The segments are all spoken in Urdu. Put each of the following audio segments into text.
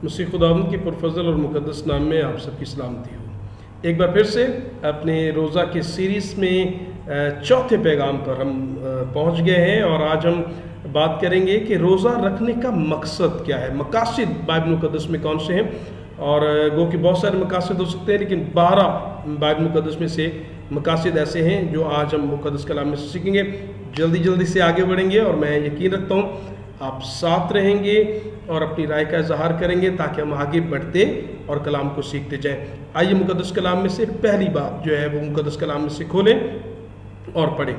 مسیح خداوند کے پرفضل اور مقدس نام میں آپ سب کی سلامتی ہو۔ ایک بار پھر سے اپنے روزہ کے سیریز میں چوتھے پیغام پر ہم پہنچ گئے ہیں، اور آج ہم بات کریں گے کہ روزہ رکھنے کا مقصد کیا ہے، مقاصد بائبل مقدس میں کون سے ہیں۔ اور گو کہ بہت سارے مقاصد ہو سکتے ہیں، لیکن 12 بائبل مقدس میں سے مقاصد ایسے ہیں جو آج ہم مقدس کلام میں سے سیکھیں گے۔ جلدی سے آگے بڑھیں گے، اور میں یقین رکھتا ہوں آپ ساتھ رہیں گے اور اپنی رائے کا اظہار کریں گے تاکہ ہم آگے بڑھتے اور کلام کو سیکھتے جائیں۔ آئیے مقدس کلام میں سے پہلی بات جو ہے وہ مقدس کلام میں سے کھولیں اور پڑھیں۔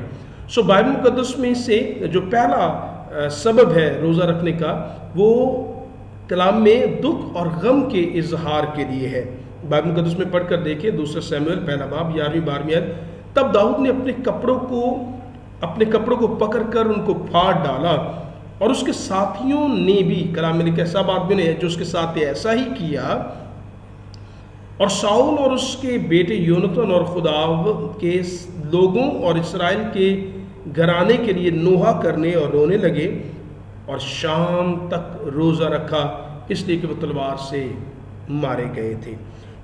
بائبل مقدس میں سے جو پہلا سبب ہے روزہ رکھنے کا، وہ کلام میں دکھ اور غم کے اظہار کے لیے ہے۔ بائبل مقدس میں پڑھ کر دیکھیں، دوسرا سیموئیل پہلا باب 11-12 آیت۔ تب داؤد نے اپنے کپڑوں کو پکڑ کر ان کو پھاڑ ڈالا، اور اس کے ساتھیوں نے بھی، کلام میں لکھا ہے سب آدمی نے جو اس کے ساتھ ایسا ہی کیا، اور ساؤل اور اس کے بیٹے یونتن اور خدا کے لوگوں اور اسرائیل کے گھرانے کے لیے نوحہ کرنے اور رونے لگے، اور شام تک روزہ رکھا، اس لیے کہ وہ تلوار سے مارے گئے تھے۔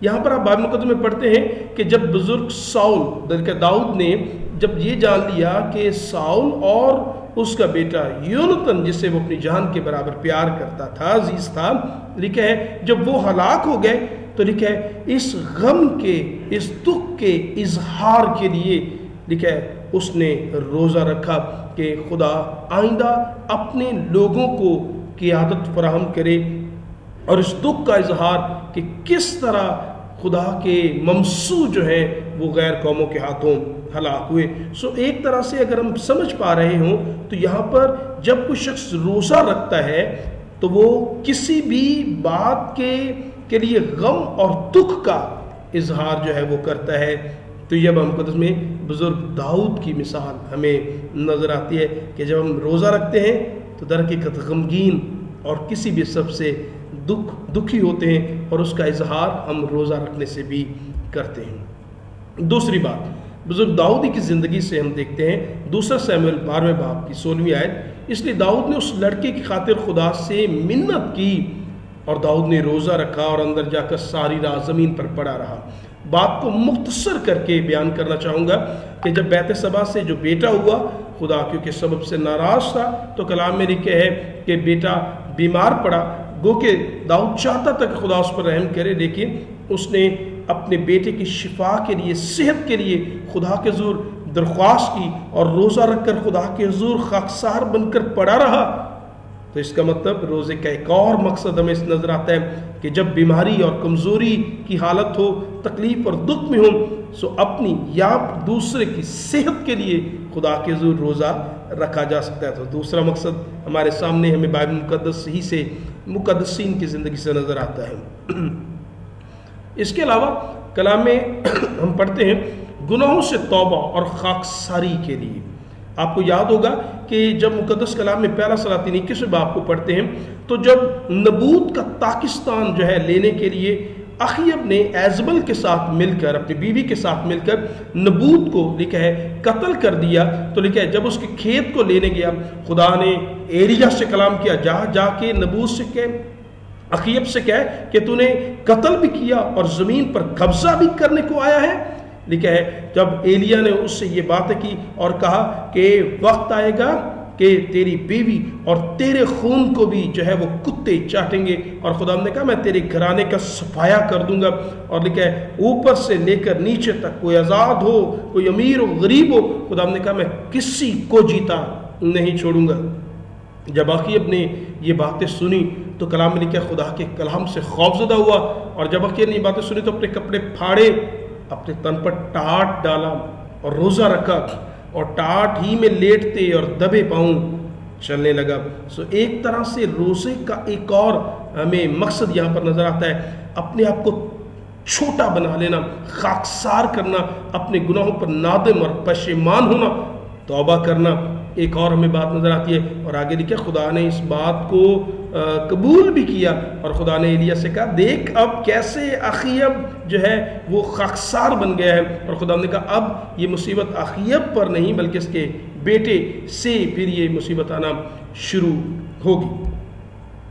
یہاں پر آپ بائبل مقدس میں پڑھتے ہیں کہ جب بزرگ ساؤل داؤد نے جب یہ جان لیا کہ ساؤل اور اس کا بیٹا یونتن، جس سے وہ اپنی جان کے برابر پیار کرتا تھا، عزیز تھا، لکھا ہے جب وہ ہلاک ہو گئے تو لکھا ہے اس غم کے، اس دکھ کے اظہار کے لیے لکھا ہے اس نے روزہ رکھا کہ خدا آئندہ اپنے لوگوں کو قیادت فراہم کرے، اور اس دکھ کا اظہار کہ کس طرح خدا کے ممسو جو ہیں وہ غیر قوموں کے ہاتھوں ہلاک ہوئے۔ ایک طرح سے اگر ہم سمجھ پا رہے ہوں تو یہاں پر جب کوئی شخص روزہ رکھتا ہے تو وہ کسی بھی بات کے لیے غم اور دکھ کا اظہار جو ہے وہ کرتا ہے۔ تو یہ مقدس میں بزرگ داؤد کی مثال ہمیں نظر آتی ہے کہ جب ہم روزہ رکھتے ہیں تو در حقیقت غمگین اور کسی بھی سب سے دکھی ہوتے ہیں، اور اس کا اظہار ہم روزہ رکھنے سے بھی کرتے ہیں۔ دوسری بات بزرگ داؤد کی زندگی سے ہم دیکھتے ہیں، دوسرا سیموئیل 12 باب کی 16 آیت۔ اس لیے داؤد نے اس لڑکے کی خاطر خدا سے منت کی، اور داؤد نے روزہ رکھا اور اندر جا کر ساری رات زمین پر پڑا رہا۔ بات کو مختصر کر کے بیان کرنا چاہوں گا کہ جب بیت سبا سے جو بیٹا ہوا، خدا کیونکہ سبب سے ناراض تھا، تو کلام میں لکھا ہے کہ بیٹا بیمار پڑا۔ گو کہ داؤد چاہتا تھا کہ خدا اس پر رحم کرے، لیکن اس نے اپنے بیٹے کی شفا کے لیے، صحت کے لیے خدا کے حضور درخواست کی، اور روزہ رکھ کر خدا کے حضور خاکسار بن کر پڑا رہا۔ تو اس کا مطلب روزے کا ایک اور مقصد ہمیں نظر آتا ہے کہ جب بیماری اور کمزوری کی حالت ہو، تکلیف اور دکھ میں ہو، اپنی یا دوسرے کی صحت کے لیے خدا کے حضور روزہ رکھا جا سکتا ہے۔ تو دوسرا مقصد ہمارے سامنے ہمیں بائبل مقدس ہی سے، مقدسین کی زندگی سے نظر آتا ہے۔ اس کے علاوہ کلام میں ہم پڑھتے ہیں گناہوں سے توبہ اور خاکساری کے لیے۔ آپ کو یاد ہوگا کہ جب مقدس کلام میں پہلا سلاطین 21 باب کو پڑھتے ہیں تو جب نبوت کا پاکستان جو ہے لینے کے لیے اخیب نے ایزبل کے ساتھ مل کر، اپنی بیوی کے ساتھ مل کر نبوت کو لکھا ہے قتل کر دیا، تو لکھا ہے جب اس کے کھیت کو لینے گیا، خدا نے ایلیا سے کلام کیا، جا کے نبوت سے کہے، اخیب سے کہے کہ تو نے قتل بھی کیا اور زمین پر قبضہ بھی کرنے کو آیا ہے۔ لکھا ہے جب ایلیا نے اس سے یہ باتیں کی اور کہا کہ وقت آئے گا کہ تیری بیوی اور تیرے خون کو بھی جو ہے وہ کتے چاٹیں گے، اور خدا نے کہا میں تیرے گھرانے کا صفایا کر دوں گا، اور لکھا ہے اوپر سے لے کر نیچے تک، کوئی آزاد ہو، کوئی امیر ہو، غریب ہو، خدا نے کہا میں کسی کو جیتا نہیں چھوڑوں گا۔ جب اخیب نے یہ باتیں سنی تو کلام میں لکھا خدا کے کلام سے خوفزدہ ہوا، اور جب اخیب نے یہ باتیں سنی تو اپنے کپڑے پھاڑے، اپنے تن پر ٹاٹ ڈالا اور روزہ رکھا، اور ٹاٹ ہی میں لیٹتے اور دبے پاؤں چلنے لگا۔ ایک طرح سے روزے کا ایک اور ہمیں مقصد یہاں پر نظر آتا ہے، اپنے آپ کو چھوٹا بنا لینا، خاکسار کرنا، اپنے گناہوں پر نادم اور پشیمان ہونا، توبہ کرنا۔ ایک اور ہمیں بات نظر آتی ہے، اور آگے لکھا خدا نے اس بات کو قبول بھی کیا، اور خدا نے ایلیا سے کہا دیکھ اب کیسے اخیب جو ہے وہ خاکسار بن گیا ہے، اور خدا نے کہا اب یہ مصیبت اخیب پر نہیں بلکہ اس کے بیٹے سے پھر یہ مصیبت آنا شروع ہوگی۔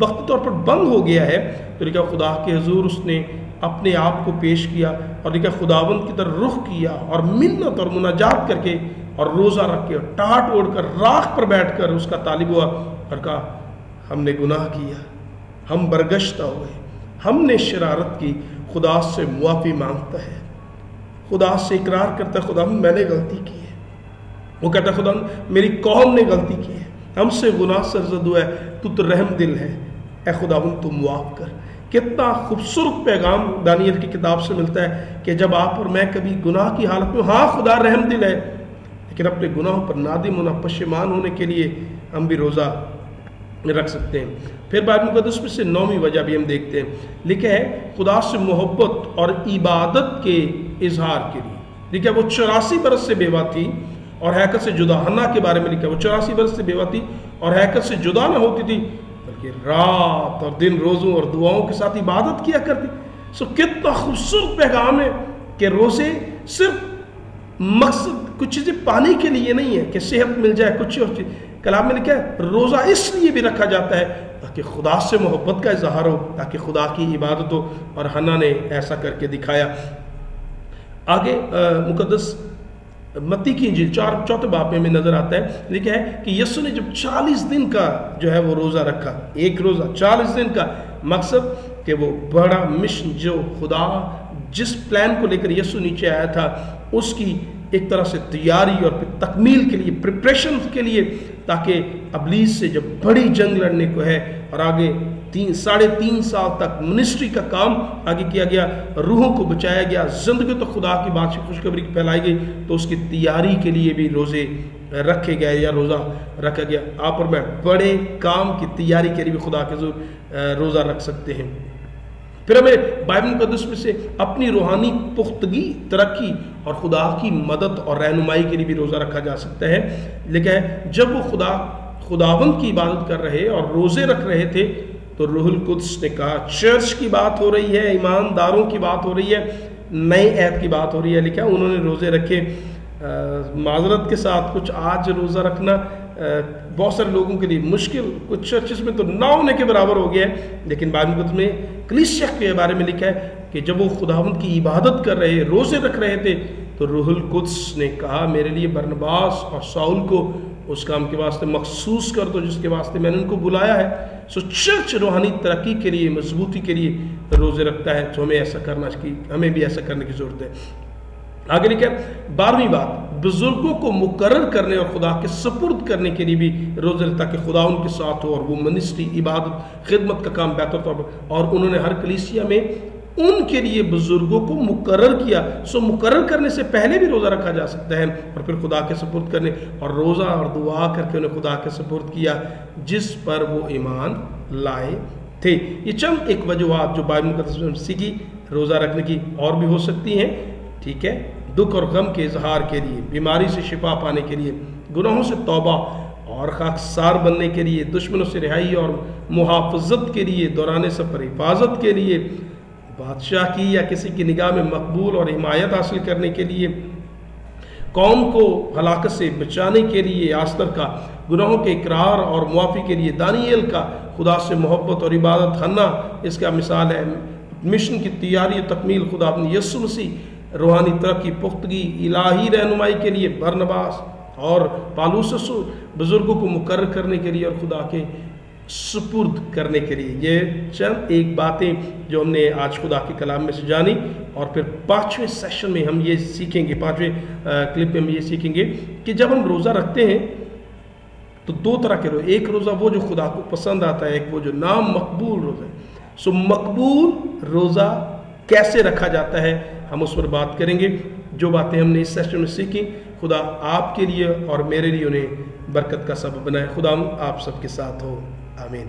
وقتی طور پر بند ہو گیا ہے تو لکھا خدا کے حضور اس نے اپنے آپ کو پیش کیا اور لکھا خداوند کی طرف رخ کیا اور منت اور مناجات کر کے اور روزہ رکھ کے ٹاٹ اوڑھ کر راکھ پر بیٹھ کر اس کا طالب ہوا اور کہا ہم نے گناہ کیا، ہم برگشتہ ہوئے، ہم نے شرارت کی، خدا سے معافی مانگتا ہے، خدا سے اقرار کرتا ہے خدا میں نے غلطی کی ہے۔ وہ کہتا ہے خدا میری قوم نے غلطی کی ہے، ہم سے گناہ سرزد ہوا ہے، تو رحم دل ہے، اے خداوند تو معاف کر۔ کتنا خوبصورت پیغام دانیل کی کتاب سے ملتا ہے کہ جب آپ اور میں کبھی گناہ کی حالت میں، ہاں خدا رحم دل ہے، لیکن اپنے گناہوں پر نادم ہونا، پشیمان ہونے کے لیے ہم بھی روزہ رکھ سکتے ہیں۔ پھر بائبل مقدس میں سے 9ویں وجہ بھی ہم دیکھتے ہیں، لکھا ہے خدا سے محبت اور عبادت کے اظہار کے لیے۔ لکھا ہے وہ 84 برس سے بیوہ تھی اور ہیکل سے جدا، حنا کے بارے میں لکھا ہے وہ 84 برس سے بیوہ تھی اور ہیکل سے جدا نہ ہوتی تھی بلکہ رات اور دن روزوں اور دعاؤں کے ساتھ عبادت کیا کرتی۔ کتنا خوبصورت پیغام ہے کہ روزے صرف مقصد کچھ چیزیں پانے کے لیے نہیں ہے کہ صحت مل جائے، کچھ اور چیز۔ کلام میں لکھا ہے روزہ اس لیے بھی رکھا جاتا ہے تاکہ خدا سے محبت کا اظہار ہو، تاکہ خدا کی عبادت ہو، اور حنا نے ایسا کر کے دکھایا۔ آگے مقدس متی کی انجیل 4 باب میں ہمیں نظر آتا ہے، لکھا ہے کہ یسوع نے جب 40 دن کا جو ہے وہ روزہ رکھا، ایک روزہ 40 دن کا، مقصد کہ وہ بڑا مشن جو خدا جس پلان کو لے کر یسوع نیچے آیا تھا اس کی ایک طرح سے تیاری اور پھر تکمیل کے لیے، پریپریشن کے لیے، تاکہ ابلیس سے جب بڑی جنگ لڑنے کو ہے اور آگے 3.5 سال تک منسٹری کا کام آگے کیا گیا، روحوں کو بچایا گیا، زندگی تو خدا کی بات سے خوشخبری پھیلائی گئی، تو اس کی تیاری کے لیے بھی روزے رکھے گئے یا روزہ رکھا گیا۔ آپ اور میں بڑے کام کی تیاری کے لیے بھی خدا کے حضور روزہ رکھ سکتے ہیں۔ پھر ہمیں بائبل مقدس میں سے اپنی روحانی پختگی، ترقی اور خدا کی مدد اور رہنمائی کے لیے بھی روزہ رکھا جا سکتا ہے۔ لیکن جب وہ خداوند کی عبادت کر رہے اور روزے رکھ رہے تھے تو روح القدس نے کہا چرچ کی بات ہو رہی ہے، ایمانداروں کی بات ہو رہی ہے، نئے عہد کی بات ہو رہی ہے۔ لکھا انہوں نے روزے رکھے، معذرت کے ساتھ کچھ آج روزہ رکھنا بہت سارے لوگوں کے لیے مشکل، کچھ چرچز میں تو نہ ہونے کے برابر ہو گیا ہے، لیکن بائبل مقدس میں کلیسیا کے بارے میں لکھا ہے کہ جب وہ خداوند کی عبادت کر رہے، روزے رکھ رہے تھے تو روح القدس نے کہا میرے لیے برنباس اور ساؤل کو اس کام کے واسطے مخصوص کر دو جس کے واسطے میں نے ان کو بلایا ہے۔ چرچ روحانی ترقی کے لیے، مضبوطی کے لیے روزے رکھتا ہے، تو ہمیں بھی ایسا کرنے کی ضرورت ہے۔ آگے لکھا ہے 12ویں بات، بزرگوں کو مقرر کرنے اور خدا کے سپرد کرنے کے لیے بھی روزے رکھتا کہ خدا ان کے ساتھ ہو اور وہ منسٹری، عبادت، خدمت کا کام بہتر طور پر، اور انہوں نے ہر کلیسیا میں ان کے لیے بزرگوں کو مقرر کیا۔ مقرر کرنے سے پہلے بھی روزہ رکھا جا سکتا ہے اور پھر خدا کے سپرد کرنے اور روزہ اور دعا کر کے انہیں خدا کے سپرد کیا جس پر وہ ایمان لائے تھے۔ یہ چند ایک وجوہات جو بائبل مقدس میں سیکھی روزہ رکھنے کی، اور بھی ہو سکتی ہیں، ٹھیک ہے، دکھ اور غم کے اظہار کے لیے، بیماری سے شفا پانے کے لیے، گناہوں سے توبہ اور خاکسار بننے کے لیے، دشمنوں سے رہائی اور محافظت کے لیے، دوران سفر حفاظت کے لیے، بادشاہ کی یا کسی کی نگاہ میں مقبول اور حمایت حاصل کرنے کے لیے، قوم کو ہلاکت سے بچانے کے لیے، آستر کا گناہوں کے اقرار اور معافی کے لیے، دانیل کا خدا سے محبت اور عبادت، حنا اس کا مثال ہے، مشن کی تیاری و تکمیل خدا اپنی یسوع مسیح، روحانی ترقی، پختگی، الہی رہنمائی کے لیے برنباس اور پالوس، بزرگوں کو مقرر کرنے کے لیے اور خدا کے سپرد کرنے کے لیے۔ یہ چند ایک باتیں جو ہم نے آج خدا کے کلام میں سے جانی، اور پھر 5ویں سیشن میں ہم یہ سیکھیں گے، 5ویں کلپ میں ہم یہ سیکھیں گے کہ جب ہم روزہ رکھتے ہیں تو 2 طرح کے روزہ، ایک روزہ وہ جو خدا کو پسند آتا ہے، ایک وہ جو نام مقبول روزہ ہے۔ مقبول روزہ کیسے رکھا جاتا ہے ہم اس پر بات کریں گے۔ جو باتیں ہم نے اس سیشن میں سیکھی خدا آپ کے لیے اور میرے لیے انہیں برکت کا سبب بنائے۔ خدا آپ سب کے ساتھ ہو، آمین۔